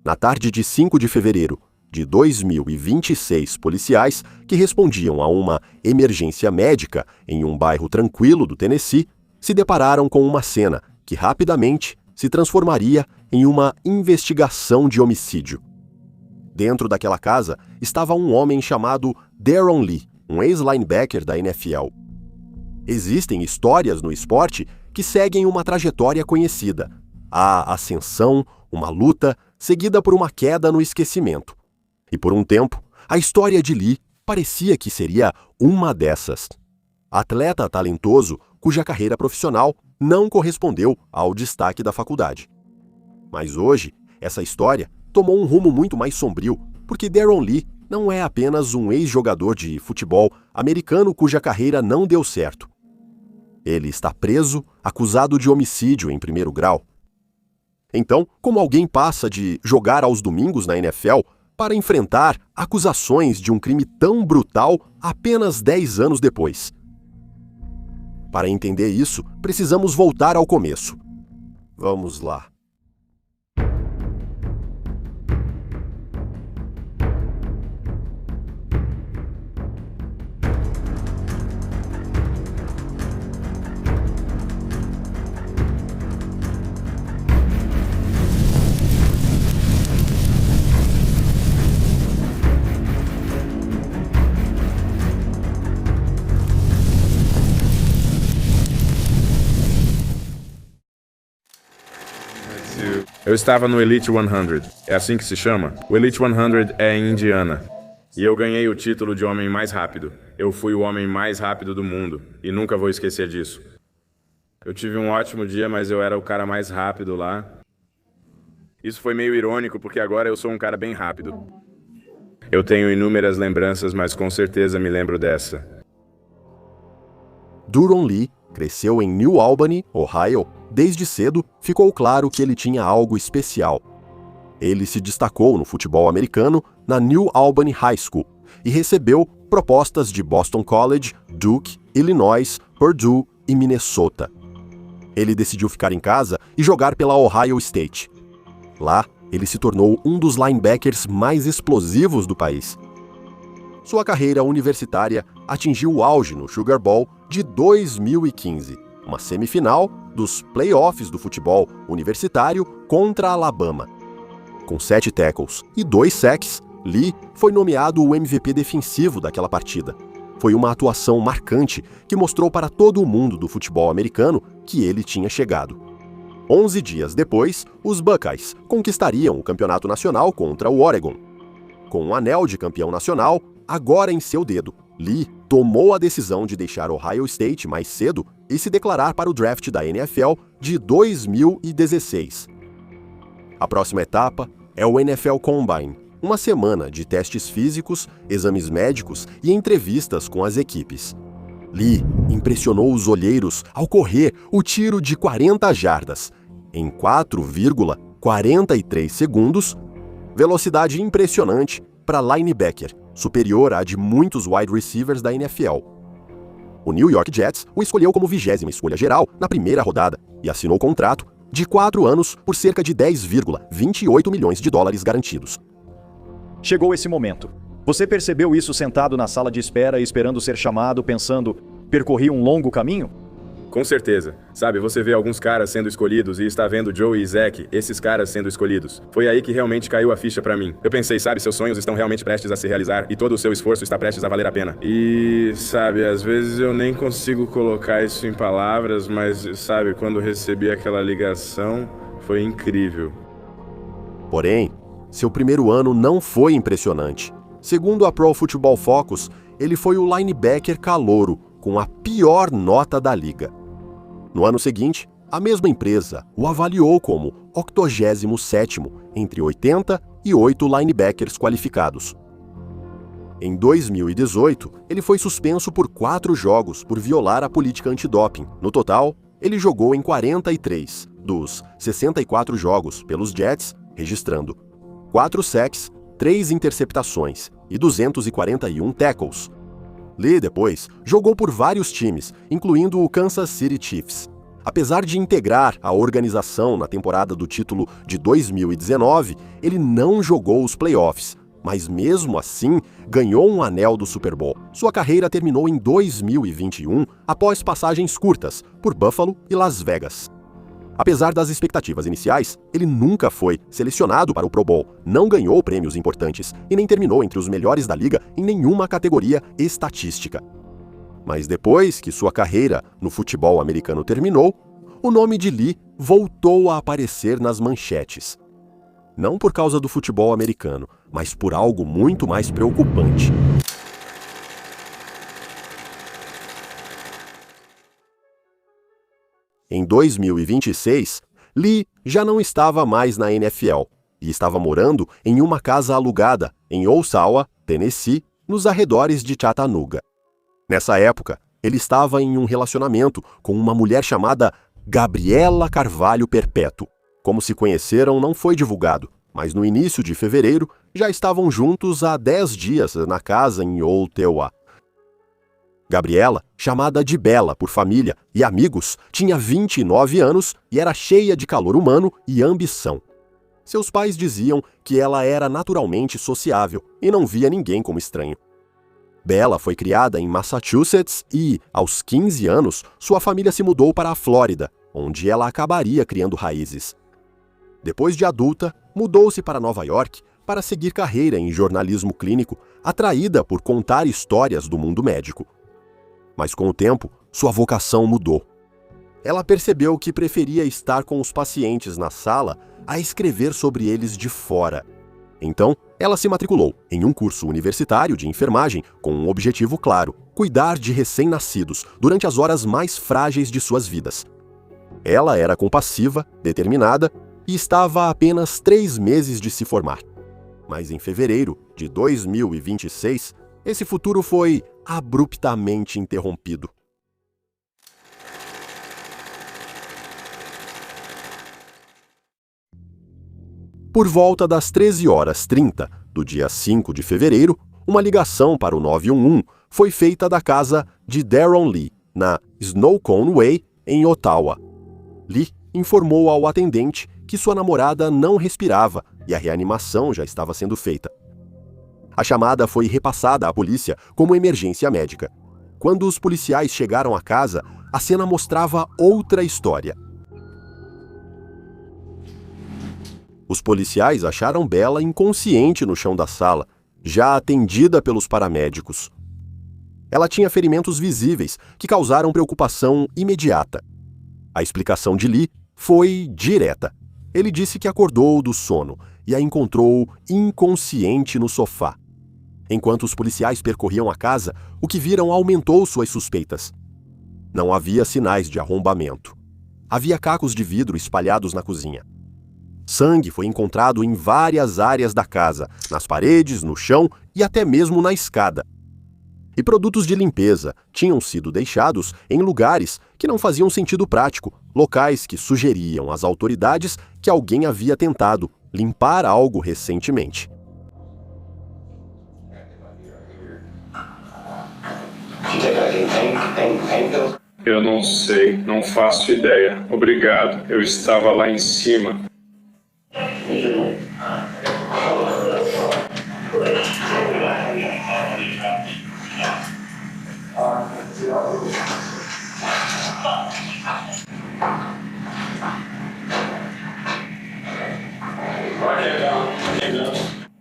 Na tarde de 5 de fevereiro de 2026, policiais que respondiam a uma emergência médica em um bairro tranquilo do Tennessee se depararam com uma cena que rapidamente se transformaria em uma investigação de homicídio. Dentro daquela casa estava um homem chamado Darron Lee, um ex-linebacker da NFL. Existem histórias no esporte que seguem uma trajetória conhecida: a ascensão, uma luta, seguida por uma queda no esquecimento. E por um tempo, a história de Lee parecia que seria uma dessas. Atleta talentoso cuja carreira profissional não correspondeu ao destaque da faculdade. Mas hoje, essa história tomou um rumo muito mais sombrio, porque Darron Lee não é apenas um ex-jogador de futebol americano cuja carreira não deu certo. Ele está preso, acusado de homicídio em primeiro grau. Então, como alguém passa de jogar aos domingos na NFL para enfrentar acusações de um crime tão brutal apenas 10 anos depois? Para entender isso, precisamos voltar ao começo. Vamos lá. Eu estava no Elite 100, é assim que se chama? O Elite 100 é em Indiana. E eu ganhei o título de homem mais rápido. Eu fui o homem mais rápido do mundo, e nunca vou esquecer disso. Eu tive um ótimo dia, mas eu era o cara mais rápido lá. Isso foi meio irônico, porque agora eu sou um cara bem rápido. Eu tenho inúmeras lembranças, mas com certeza me lembro dessa. Darron Lee cresceu em New Albany, Ohio. Desde cedo, ficou claro que ele tinha algo especial. Ele se destacou no futebol americano na New Albany High School e recebeu propostas de Boston College, Duke, Illinois, Purdue e Minnesota. Ele decidiu ficar em casa e jogar pela Ohio State. Lá, ele se tornou um dos linebackers mais explosivos do país. Sua carreira universitária atingiu o auge no Sugar Bowl de 2015, uma semifinal dos playoffs do futebol universitário contra Alabama. Com 7 tackles e 2 sacks, Lee foi nomeado o MVP defensivo daquela partida. Foi uma atuação marcante que mostrou para todo o mundo do futebol americano que ele tinha chegado. 11 dias depois, os Buckeyes conquistariam o campeonato nacional contra o Oregon. Com um anel de campeão nacional agora em seu dedo, Lee tomou a decisão de deixar Ohio State mais cedo e se declarar para o draft da NFL de 2016. A próxima etapa é o NFL Combine, uma semana de testes físicos, exames médicos e entrevistas com as equipes. Lee impressionou os olheiros ao correr o tiro de 40 jardas em 4,43 segundos, velocidade impressionante para linebacker, superior à de muitos wide receivers da NFL. O New York Jets o escolheu como 20ª escolha geral na primeira rodada e assinou contrato de 4 anos por cerca de 10,28 milhões de dólares garantidos. Chegou esse momento. Você percebeu isso sentado na sala de espera, esperando ser chamado, pensando, percorri um longo caminho? Com certeza. Sabe, você vê alguns caras sendo escolhidos e está vendo Joe e Zach, esses caras sendo escolhidos. Foi aí que realmente caiu a ficha pra mim. Eu pensei, sabe, seus sonhos estão realmente prestes a se realizar e todo o seu esforço está prestes a valer a pena. E, sabe, às vezes eu nem consigo colocar isso em palavras, mas, sabe, quando recebi aquela ligação, foi incrível. Porém, seu primeiro ano não foi impressionante. Segundo a Pro Football Focus, ele foi o linebacker calouro com a pior nota da liga. No ano seguinte, a mesma empresa o avaliou como 87º entre 88 linebackers qualificados. Em 2018, ele foi suspenso por 4 jogos por violar a política antidoping. No total, ele jogou em 43 dos 64 jogos pelos Jets, registrando 4 sacks, 3 interceptações e 241 tackles. Lee depois jogou por vários times, incluindo o Kansas City Chiefs. Apesar de integrar a organização na temporada do título de 2019, ele não jogou os playoffs, mas mesmo assim ganhou um anel do Super Bowl. Sua carreira terminou em 2021 após passagens curtas por Buffalo e Las Vegas. Apesar das expectativas iniciais, ele nunca foi selecionado para o Pro Bowl, não ganhou prêmios importantes e nem terminou entre os melhores da liga em nenhuma categoria estatística. Mas depois que sua carreira no futebol americano terminou, o nome de Lee voltou a aparecer nas manchetes. Não por causa do futebol americano, mas por algo muito mais preocupante. Em 2026, Lee já não estava mais na NFL e estava morando em uma casa alugada em Ossawa, Tennessee, nos arredores de Chattanooga. Nessa época, ele estava em um relacionamento com uma mulher chamada Gabriela Carvalho Perpétuo. Como se conheceram não foi divulgado, mas no início de fevereiro já estavam juntos há 10 dias na casa em Ottawa. Gabriela, chamada de Bela por família e amigos, tinha 29 anos e era cheia de calor humano e ambição. Seus pais diziam que ela era naturalmente sociável e não via ninguém como estranho. Bela foi criada em Massachusetts e, aos 15 anos, sua família se mudou para a Flórida, onde ela acabaria criando raízes. Depois de adulta, mudou-se para Nova York para seguir carreira em jornalismo clínico, atraída por contar histórias do mundo médico. Mas com o tempo, sua vocação mudou. Ela percebeu que preferia estar com os pacientes na sala a escrever sobre eles de fora. Então, ela se matriculou em um curso universitário de enfermagem com um objetivo claro: cuidar de recém-nascidos durante as horas mais frágeis de suas vidas. Ela era compassiva, determinada e estava a apenas 3 meses de se formar. Mas em fevereiro de 2026, esse futuro foi abruptamente interrompido. Por volta das 13h30 do dia 5 de fevereiro, uma ligação para o 911 foi feita da casa de Darren Lee, na Snowcone Way, em Ottawa. Lee informou ao atendente que sua namorada não respirava e a reanimação já estava sendo feita. A chamada foi repassada à polícia como emergência médica. Quando os policiais chegaram à casa, a cena mostrava outra história. Os policiais acharam Bela inconsciente no chão da sala, já atendida pelos paramédicos. Ela tinha ferimentos visíveis que causaram preocupação imediata. A explicação de Lee foi direta. Ele disse que acordou do sono e a encontrou inconsciente no sofá. Enquanto os policiais percorriam a casa, o que viram aumentou suas suspeitas. Não havia sinais de arrombamento. Havia cacos de vidro espalhados na cozinha. Sangue foi encontrado em várias áreas da casa, nas paredes, no chão e até mesmo na escada. E produtos de limpeza tinham sido deixados em lugares que não faziam sentido prático, locais que sugeriam às autoridades que alguém havia tentado limpar algo recentemente. Eu não sei, não faço ideia. Obrigado, eu estava lá em cima.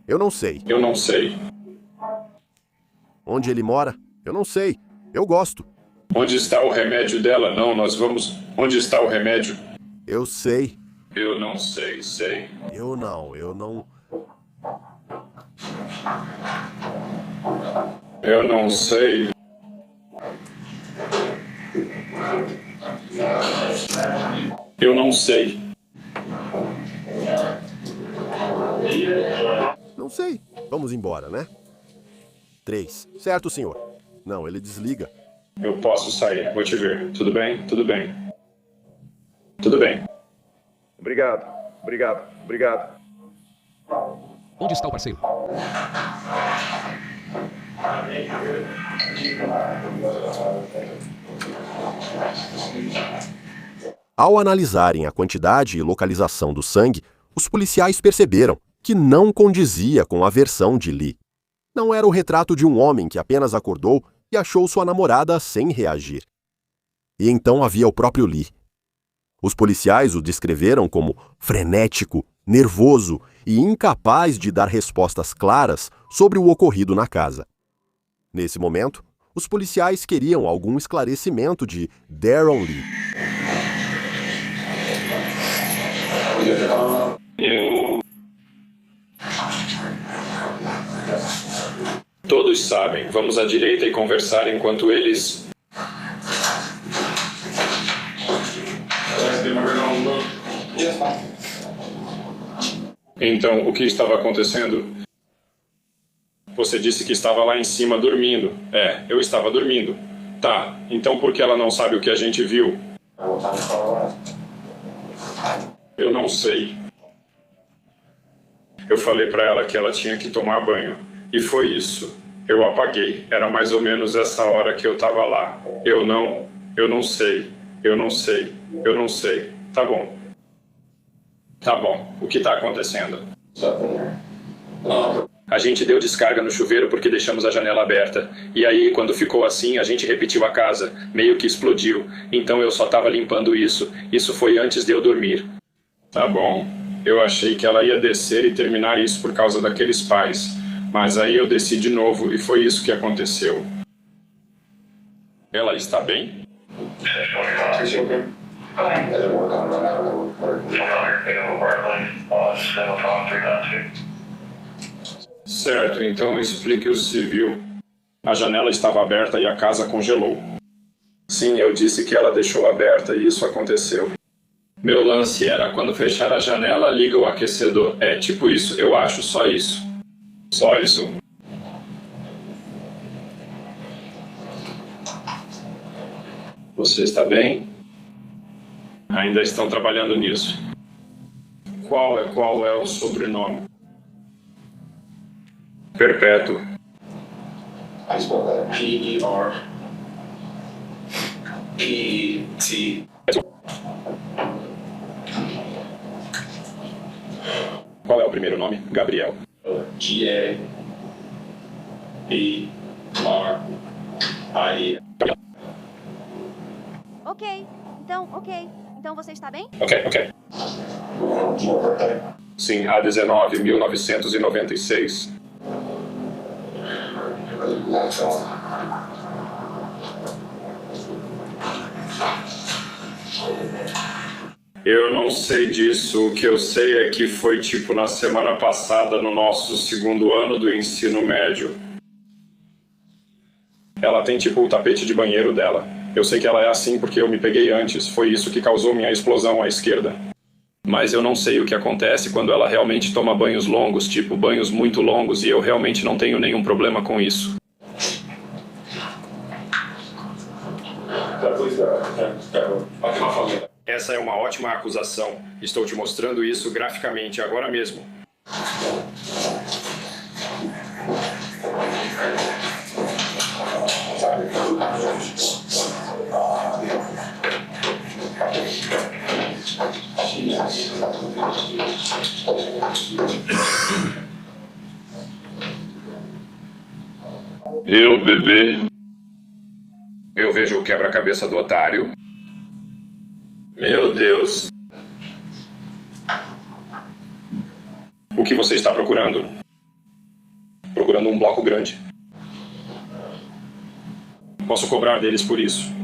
Eu não sei. Eu não sei. Onde ele mora? Eu não sei. Eu gosto. Onde está o remédio dela? Não, nós vamos... Onde está o remédio? Eu sei. Eu não sei, sei. Eu não. Eu não sei. Eu não sei. Não sei. Vamos embora, né? 3. Certo, senhor. Não, ele desliga. Eu posso sair, vou te ver. Tudo bem? Tudo bem. Tudo bem. Obrigado. Onde está o parceiro? Ao analisarem a quantidade e localização do sangue, os policiais perceberam que não condizia com a versão de Lee. Não era o retrato de um homem que apenas acordou e achou sua namorada sem reagir. E então havia o próprio Lee. Os policiais o descreveram como frenético, nervoso e incapaz de dar respostas claras sobre o ocorrido na casa. Nesse momento, os policiais queriam algum esclarecimento de Darren Lee. Todos sabem. Vamos à direita e conversar enquanto eles... Então, o que estava acontecendo? Você disse que estava lá em cima dormindo. Eu estava dormindo. Tá, então por que ela não sabe o que a gente viu? Eu não sei. Eu falei pra ela que ela tinha que tomar banho. E foi isso. Eu apaguei. Era mais ou menos essa hora que eu tava lá. Eu não sei. Tá bom. Tá bom. O que tá acontecendo? A gente deu descarga no chuveiro porque deixamos a janela aberta. E aí, quando ficou assim, a gente repetiu a casa. Meio que explodiu. Então eu só tava limpando isso. Isso foi antes de eu dormir. Tá bom. Eu achei que ela ia descer e terminar isso por causa daqueles pais. Mas aí eu desci de novo e foi isso que aconteceu. Ela está bem? Certo, então explique o civil. A janela estava aberta e a casa congelou. Sim, eu disse que ela deixou aberta e isso aconteceu. Meu lance era, quando fechar a janela, liga o aquecedor. É tipo isso, eu acho, só isso. Só isso. Você está bem? Ainda estão trabalhando nisso. Qual é o sobrenome? Perpétuo. P-E-R-P-E-T. Qual é o primeiro nome? Gabriel. G-A-B-R-I. Ok. Então você está bem? Ok. Sim, A19, 1996. Eu não sei disso. O que eu sei é que foi tipo na semana passada, no nosso segundo ano do ensino médio. Ela tem tipo o tapete de banheiro dela. Eu sei que ela é assim porque eu me peguei antes. Foi isso que causou minha explosão à esquerda. Mas eu não sei o que acontece quando ela realmente toma banhos longos, tipo banhos muito longos, e eu realmente não tenho nenhum problema com isso. Essa é uma ótima acusação. Estou te mostrando isso graficamente agora mesmo. Eu, bebê. Eu vejo o quebra-cabeça do otário. Meu Deus. O que você está procurando? Procurando um bloco grande. Posso cobrar deles por isso.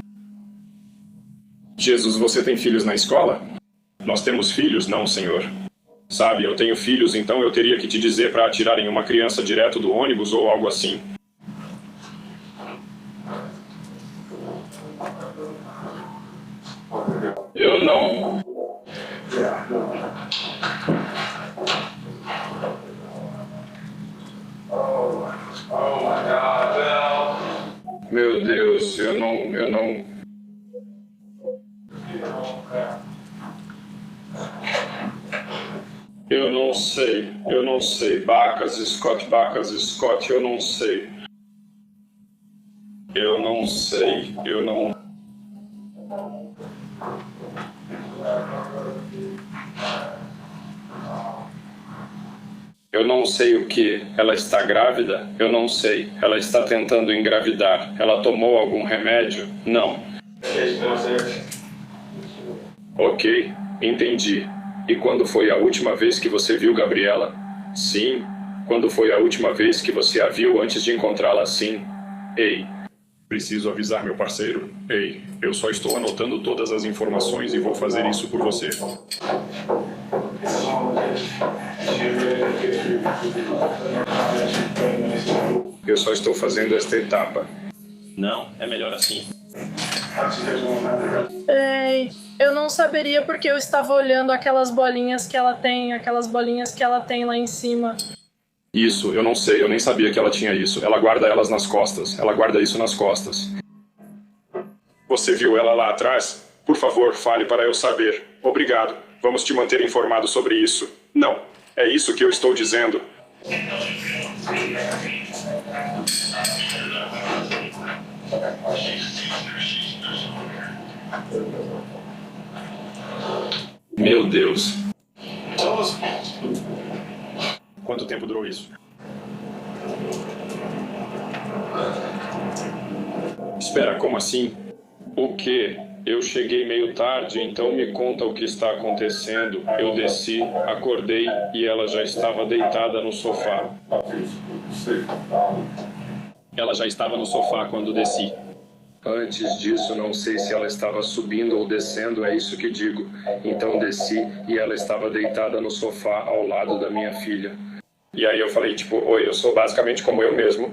Jesus, você tem filhos na escola? Nós temos filhos, não, senhor. Sabe, eu tenho filhos, então eu teria que te dizer para atirarem uma criança direto do ônibus ou algo assim. Eu não... Meu Deus, eu não... Eu não sei. Bacas, Scott, eu não sei. Eu não... Eu não sei o que. Ela está grávida? Eu não sei. Ela está tentando engravidar. Ela tomou algum remédio? Não. Ok, entendi. E quando foi a última vez que você viu Gabriela? Sim. Quando foi a última vez que você a viu antes de encontrá-la? Sim. Ei. Preciso avisar meu parceiro. Ei, eu só estou anotando todas as informações e vou fazer isso por você. Eu só estou fazendo esta etapa. Não, é melhor assim. Ei, eu não saberia porque eu estava olhando aquelas bolinhas que ela tem lá em cima. Isso, eu não sei, eu nem sabia que ela tinha isso. Ela guarda elas nas costas, ela guarda isso nas costas. Você viu ela lá atrás? Por favor, fale para eu saber. Obrigado, vamos te manter informado sobre isso. Não, é isso que eu estou dizendo. Meu Deus. Quanto tempo durou isso? Espera, como assim? O quê? Eu cheguei meio tarde, então me conta o que está acontecendo. Eu desci, acordei e ela já estava deitada no sofá. Ela já estava no sofá quando desci. Antes disso, não sei se ela estava subindo ou descendo, é isso que digo. Então desci e ela estava deitada no sofá ao lado da minha filha. E aí eu falei, tipo, oi, eu sou basicamente como eu mesmo.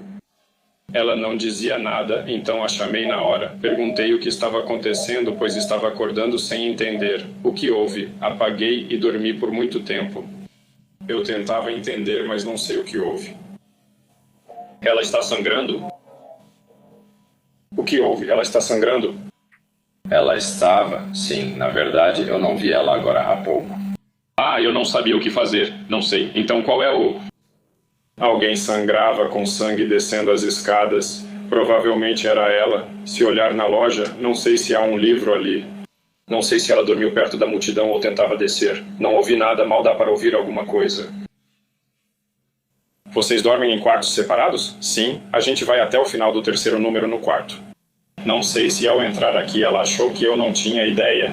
Ela não dizia nada, então a chamei na hora. Perguntei o que estava acontecendo, pois estava acordando sem entender. O que houve? Apaguei e dormi por muito tempo. Eu tentava entender, mas não sei o que houve. Ela está sangrando? O que houve? Ela está sangrando? Ela estava, sim. Na verdade, eu não vi ela agora há pouco. Ah, eu não sabia o que fazer. Não sei. Então qual é o... Alguém sangrava com sangue descendo as escadas. Provavelmente era ela. Se olhar na loja, não sei se há um livro ali. Não sei se ela dormiu perto da multidão ou tentava descer. Não ouvi nada, mal dá para ouvir alguma coisa. Vocês dormem em quartos separados? Sim, a gente vai até o final do terceiro número no quarto. Não sei se ao entrar aqui ela achou que eu não tinha ideia.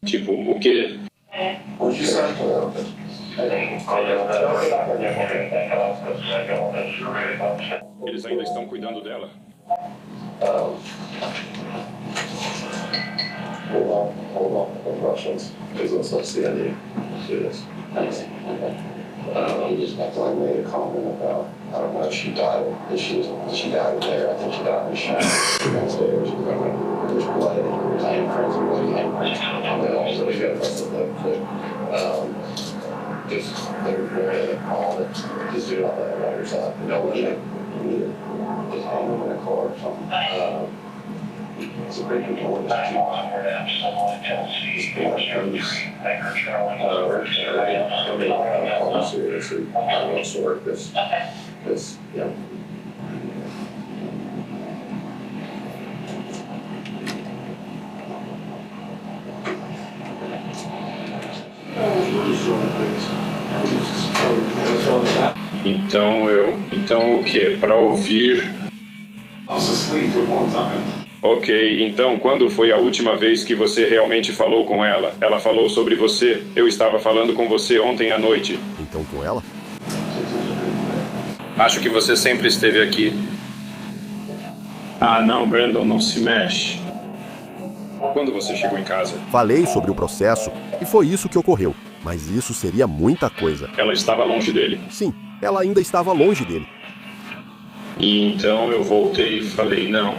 Tipo, o quê? Eles ainda estão cuidando dela. Hold on, Russians. Let's see how they do this. He just made a comment about, I don't know if she died, she died there, I think she died in the shower. Downstairs, there's blood, there's handprints, and bloody handprints on the walls of the foot. Just, they're very calm, just do all that by yourself. No one should, just hang them in a car or something. It's a big important issue. Seriously, I want to work this, yeah. Então o que? Para ouvir? Ok, então quando foi a última vez que você realmente falou com ela? Ela falou sobre você. Eu estava falando com você ontem à noite. Então com ela? Acho que você sempre esteve aqui. Ah, não, Brandon, não se mexe. Quando você chegou em casa? Falei sobre o processo e foi isso que ocorreu. Mas isso seria muita coisa. Ela estava longe dele? Sim, ela ainda estava longe dele. E então eu voltei e falei, não.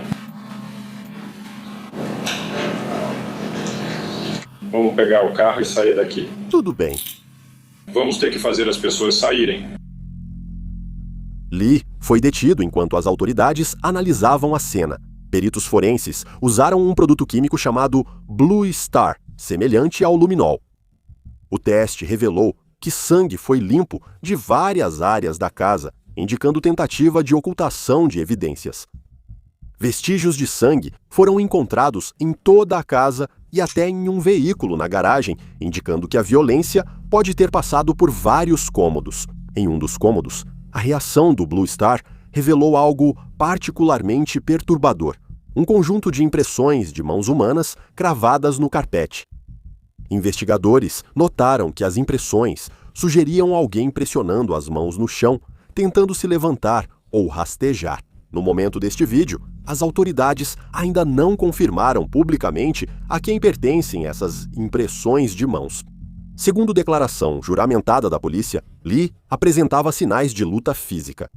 Vamos pegar o carro e sair daqui. Tudo bem. Vamos ter que fazer as pessoas saírem. Lee foi detido enquanto as autoridades analisavam a cena. Peritos forenses usaram um produto químico chamado Blue Star, semelhante ao luminol. O teste revelou que sangue foi limpo de várias áreas da casa, indicando tentativa de ocultação de evidências. Vestígios de sangue foram encontrados em toda a casa e até em um veículo na garagem, indicando que a violência pode ter passado por vários cômodos. Em um dos cômodos, a reação do Blue Star revelou algo particularmente perturbador: um conjunto de impressões de mãos humanas cravadas no carpete. Investigadores notaram que as impressões sugeriam alguém pressionando as mãos no chão, tentando se levantar ou rastejar. No momento deste vídeo, as autoridades ainda não confirmaram publicamente a quem pertencem essas impressões de mãos. Segundo declaração juramentada da polícia, Lee apresentava sinais de luta física.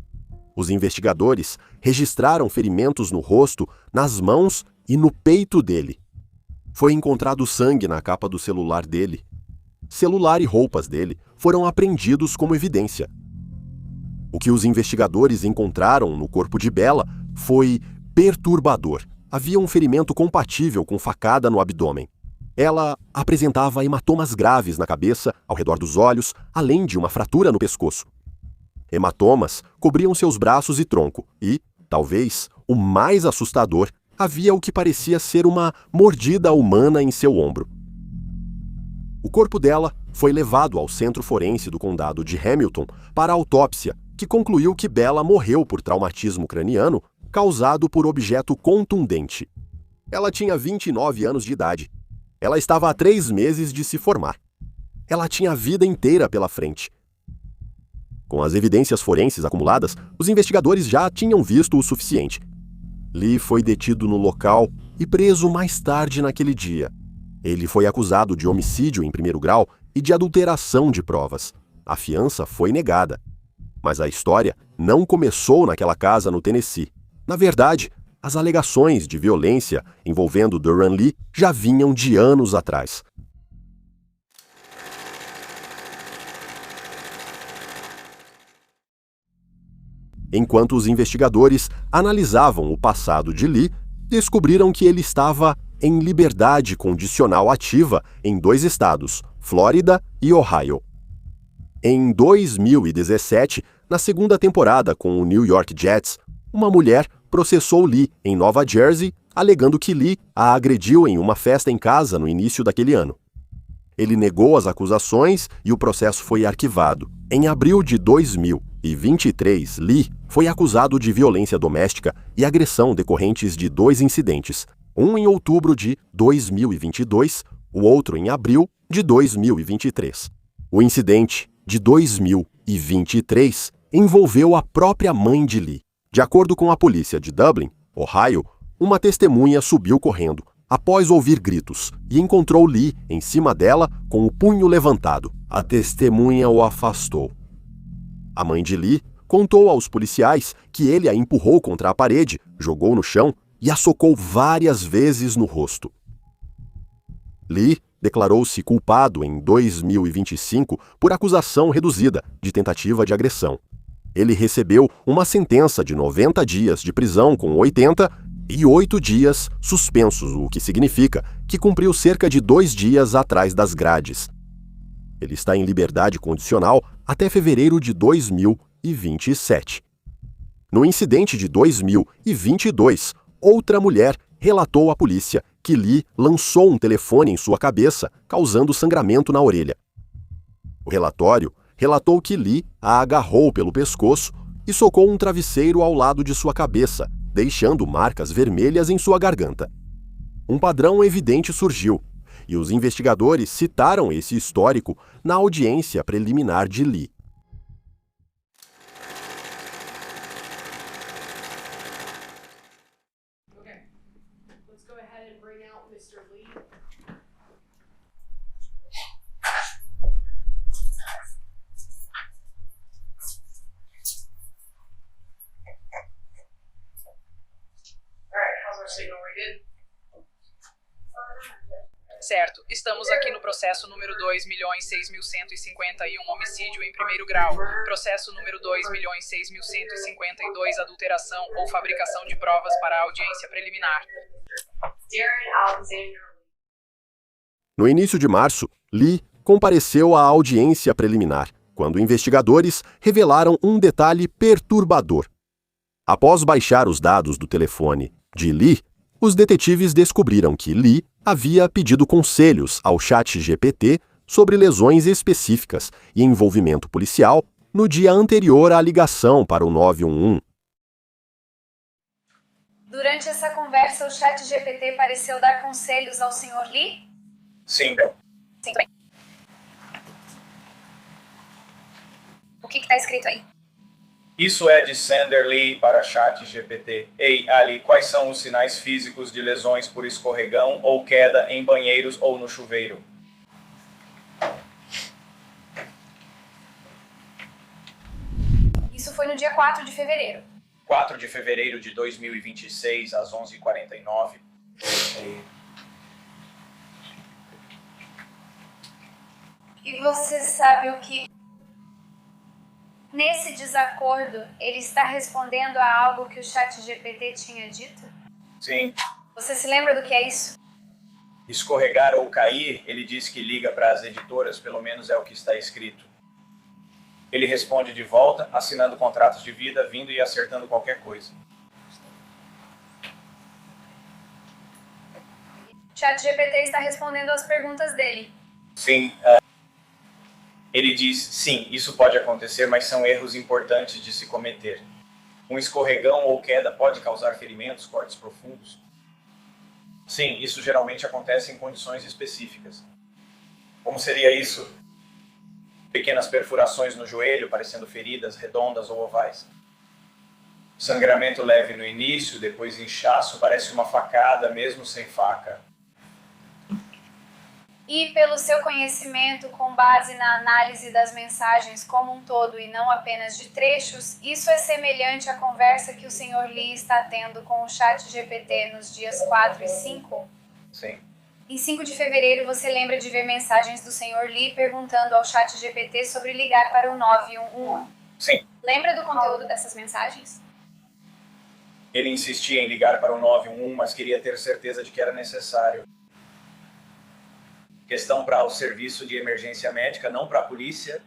Os investigadores registraram ferimentos no rosto, nas mãos e no peito dele. Foi encontrado sangue na capa do celular dele. Celular e roupas dele foram apreendidos como evidência. O que os investigadores encontraram no corpo de Bella foi perturbador. Havia um ferimento compatível com facada no abdômen. Ela apresentava hematomas graves na cabeça, ao redor dos olhos, além de uma fratura no pescoço. Hematomas cobriam seus braços e tronco e, talvez, o mais assustador, havia o que parecia ser uma mordida humana em seu ombro. O corpo dela foi levado ao centro forense do condado de Hamilton para autópsia, que concluiu que Bella morreu por traumatismo craniano causado por objeto contundente. Ela tinha 29 anos de idade. Ela estava há 3 meses de se formar. Ela tinha a vida inteira pela frente. Com as evidências forenses acumuladas, os investigadores já tinham visto o suficiente. Lee foi detido no local e preso mais tarde naquele dia. Ele foi acusado de homicídio em primeiro grau e de adulteração de provas. A fiança foi negada. Mas a história não começou naquela casa no Tennessee. Na verdade, as alegações de violência envolvendo Duran Lee já vinham de anos atrás. Enquanto os investigadores analisavam o passado de Lee, descobriram que ele estava em liberdade condicional ativa em 2 estados, Flórida e Ohio. Em 2017, na segunda temporada com o New York Jets, uma mulher processou Lee em Nova Jersey, alegando que Lee a agrediu em uma festa em casa no início daquele ano. Ele negou as acusações e o processo foi arquivado. Em abril de 2023, Lee foi acusado de violência doméstica e agressão decorrentes de 2 incidentes, um em outubro de 2022, o outro em abril de 2023. O incidente de 2023 envolveu a própria mãe de Lee. De acordo com a polícia de Dublin, Ohio, uma testemunha subiu correndo após ouvir gritos e encontrou Lee em cima dela com o punho levantado. A testemunha o afastou. A mãe de Lee contou aos policiais que ele a empurrou contra a parede, jogou no chão e a socou várias vezes no rosto. Lee declarou-se culpado em 2025 por acusação reduzida de tentativa de agressão. Ele recebeu uma sentença de 90 dias de prisão com 88 dias suspensos, o que significa que cumpriu cerca de 2 dias atrás das grades. Ele está em liberdade condicional até fevereiro de 2027. No incidente de 2022, outra mulher relatou à polícia que Lee lançou um telefone em sua cabeça, causando sangramento na orelha. O relatório relatou que Lee a agarrou pelo pescoço e socou um travesseiro ao lado de sua cabeça, deixando marcas vermelhas em sua garganta. Um padrão evidente surgiu, e os investigadores citaram esse histórico na audiência preliminar de Lee. Certo, estamos aqui no processo número 2.006.151, homicídio em primeiro grau. Processo número 2.006.152, adulteração ou fabricação de provas para a audiência preliminar. No início de março, Lee compareceu à audiência preliminar, quando investigadores revelaram um detalhe perturbador. Após baixar os dados do telefone de Lee, os detetives descobriram que Lee havia pedido conselhos ao ChatGPT sobre lesões específicas e envolvimento policial no dia anterior à ligação para o 911. Durante essa conversa, o ChatGPT pareceu dar conselhos ao Sr. Lee? Sim. Sim, bem. O que está escrito aí? Isso é de Sander Lee para ChatGPT. Ei, Ali, quais são os sinais físicos de lesões por escorregão ou queda em banheiros ou no chuveiro? Isso foi no dia 4 de fevereiro. 4 de fevereiro de 2026, às 11h49. E você sabe o que... Nesse desacordo, ele está respondendo a algo que o ChatGPT tinha dito? Sim. Você se lembra do que é isso? Escorregar ou cair, ele diz que liga para as editoras, pelo menos é o que está escrito. Ele responde de volta, assinando contratos de vida, vindo e acertando qualquer coisa. O ChatGPT está respondendo às perguntas dele. Sim. Ele diz, sim, isso pode acontecer, mas são erros importantes de se cometer. Um escorregão ou queda pode causar ferimentos, cortes profundos. Sim, isso geralmente acontece em condições específicas. Como seria isso? Pequenas perfurações no joelho, parecendo feridas redondas ou ovais. Sangramento leve no início, depois inchaço, parece uma facada, mesmo sem faca. E pelo seu conhecimento, com base na análise das mensagens como um todo e não apenas de trechos, isso é semelhante à conversa que o Sr. Lee está tendo com o ChatGPT nos dias 4 e 5? Sim. Em 5 de fevereiro, você lembra de ver mensagens do Sr. Lee perguntando ao ChatGPT sobre ligar para o 911? Sim. Lembra do conteúdo dessas mensagens? Ele insistia em ligar para o 911, mas queria ter certeza de que era necessário. Questão para o serviço de emergência médica, não para a polícia.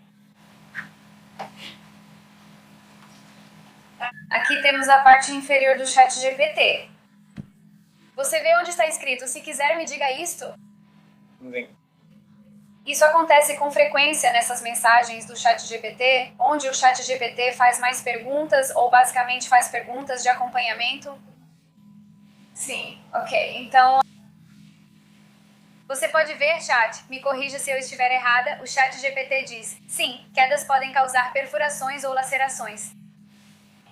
Aqui temos a parte inferior do ChatGPT. Você vê onde está escrito, se quiser me diga isto? Sim. Isso acontece com frequência nessas mensagens do ChatGPT, onde o ChatGPT faz mais perguntas ou basicamente faz perguntas de acompanhamento? Sim, ok. Então, você pode ver, chat, me corrija se eu estiver errada, o ChatGPT diz, sim, quedas podem causar perfurações ou lacerações.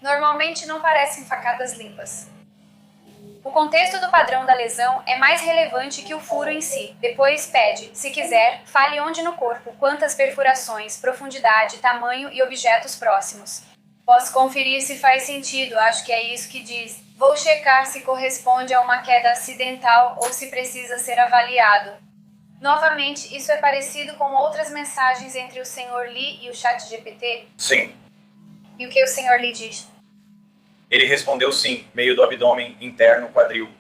Normalmente não parecem facadas limpas. O contexto do padrão da lesão é mais relevante que o furo em si. Depois pede, se quiser, fale onde no corpo, quantas perfurações, profundidade, tamanho e objetos próximos. Posso conferir se faz sentido, acho que é isso que diz. Vou checar se corresponde a uma queda acidental ou se precisa ser avaliado. Novamente, isso é parecido com outras mensagens entre o Sr. Lee e o ChatGPT? Sim. E o que o Sr. Lee diz? Ele respondeu sim, meio do abdômen interno quadril.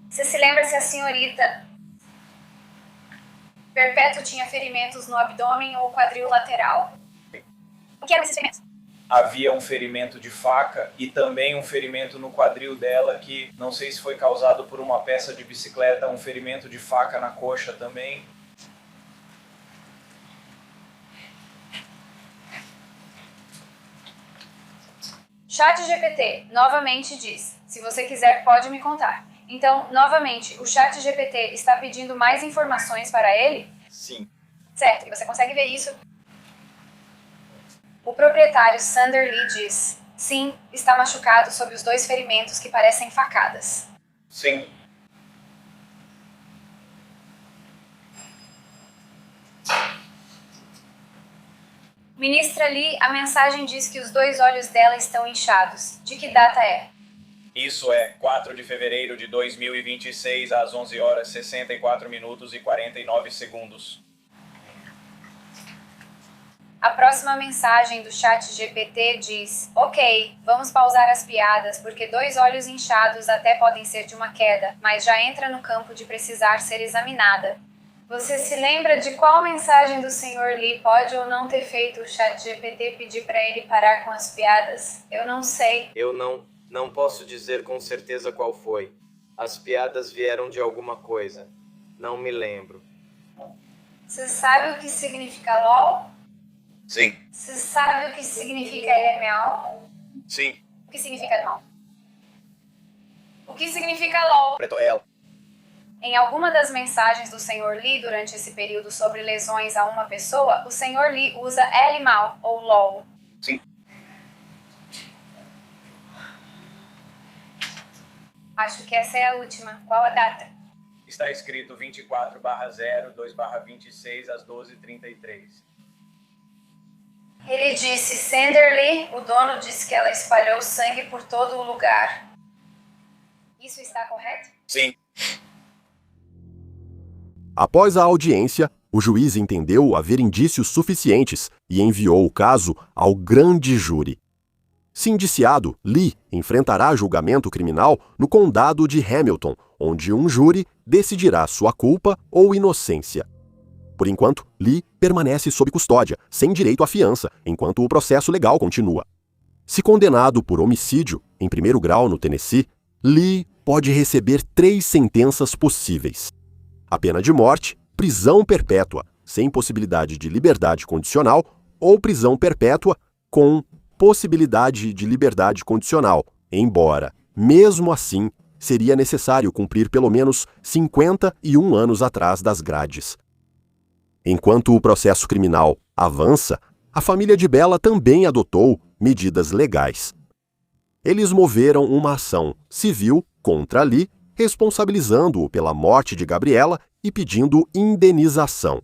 Você se lembra se a senhorita Perpétuo tinha ferimentos no abdômen ou quadril lateral? O que eram esses ferimentos? Havia um ferimento de faca e também um ferimento no quadril dela que não sei se foi causado por uma peça de bicicleta, um ferimento de faca na coxa também. ChatGPT novamente diz, se você quiser pode me contar. Então, novamente, o ChatGPT está pedindo mais informações para ele? Sim. Certo, e você consegue ver isso? O proprietário Sander Lee diz, sim, está machucado sob os 2 ferimentos que parecem facadas. Sim. Ministra Lee, a mensagem diz que os 2 olhos dela estão inchados. De que data é? Isso é 4 de fevereiro de 2026, às 11 horas 64 minutos e 49 segundos. A próxima mensagem do ChatGPT diz, ok, vamos pausar as piadas, porque 2 olhos inchados até podem ser de uma queda, mas já entra no campo de precisar ser examinada. Você se lembra de qual mensagem do Sr. Lee pode ou não ter feito o ChatGPT pedir para ele parar com as piadas? Eu não sei. Eu não posso dizer com certeza qual foi. As piadas vieram de alguma coisa. Não me lembro. Você sabe o que significa LOL? Sim. Você sabe o que significa LMAO? Sim. O que significa não? O que significa LOL? Preto ela. Em alguma das mensagens do Sr. Lee durante esse período sobre lesões a uma pessoa, o Sr. Lee usa LMAO ou LOL. Sim. Acho que essa é a última. Qual a data? Está escrito 24/0/2/26 às 12h33. Ele disse, Sander Lee, o dono disse que ela espalhou sangue por todo o lugar. Isso está correto? Sim. Após a audiência, o juiz entendeu haver indícios suficientes e enviou o caso ao grande júri. Se indiciado, Lee enfrentará julgamento criminal no condado de Hamilton, onde um júri decidirá sua culpa ou inocência. Por enquanto, Lee permanece sob custódia, sem direito à fiança, enquanto o processo legal continua. Se condenado por homicídio em primeiro grau no Tennessee, Lee pode receber 3 sentenças possíveis: a pena de morte, prisão perpétua, sem possibilidade de liberdade condicional, ou prisão perpétua com possibilidade de liberdade condicional, embora, mesmo assim, seria necessário cumprir pelo menos 51 anos atrás das grades. Enquanto o processo criminal avança, a família de Bella também adotou medidas legais. Eles moveram uma ação civil contra Lee, responsabilizando-o pela morte de Gabriela e pedindo indenização.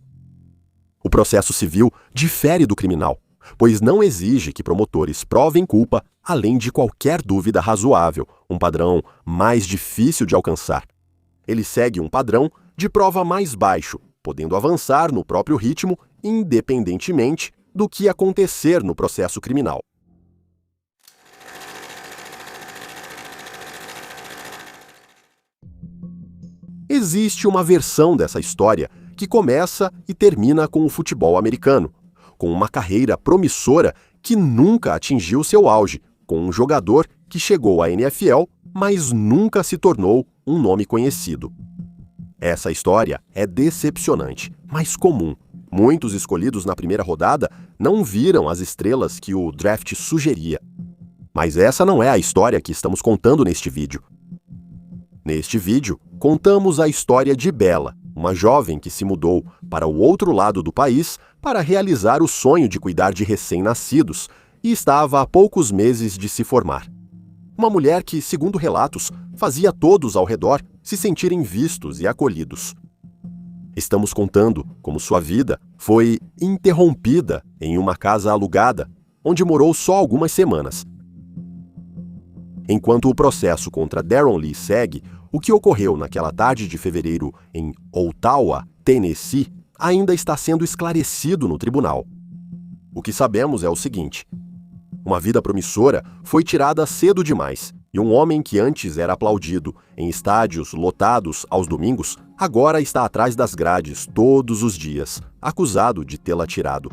O processo civil difere do criminal, pois não exige que promotores provem culpa além de qualquer dúvida razoável, um padrão mais difícil de alcançar. Ele segue um padrão de prova mais baixo, podendo avançar no próprio ritmo, independentemente do que acontecer no processo criminal. Existe uma versão dessa história que começa e termina com o futebol americano, com uma carreira promissora que nunca atingiu seu auge, com um jogador que chegou à NFL, mas nunca se tornou um nome conhecido. Essa história é decepcionante, mas comum. Muitos escolhidos na primeira rodada não viram as estrelas que o draft sugeria. Mas essa não é a história que estamos contando neste vídeo. Neste vídeo, contamos a história de Bella, uma jovem que se mudou para o outro lado do país para realizar o sonho de cuidar de recém-nascidos e estava há poucos meses de se formar. Uma mulher que, segundo relatos, fazia todos ao redor se sentirem vistos e acolhidos. Estamos contando como sua vida foi interrompida em uma casa alugada, onde morou só algumas semanas. Enquanto o processo contra Darren Lee segue, o que ocorreu naquela tarde de fevereiro em Ottawa, Tennessee, ainda está sendo esclarecido no tribunal. O que sabemos é o seguinte: uma vida promissora foi tirada cedo demais, e um homem que antes era aplaudido em estádios lotados aos domingos, agora está atrás das grades todos os dias, acusado de tê-la tirado.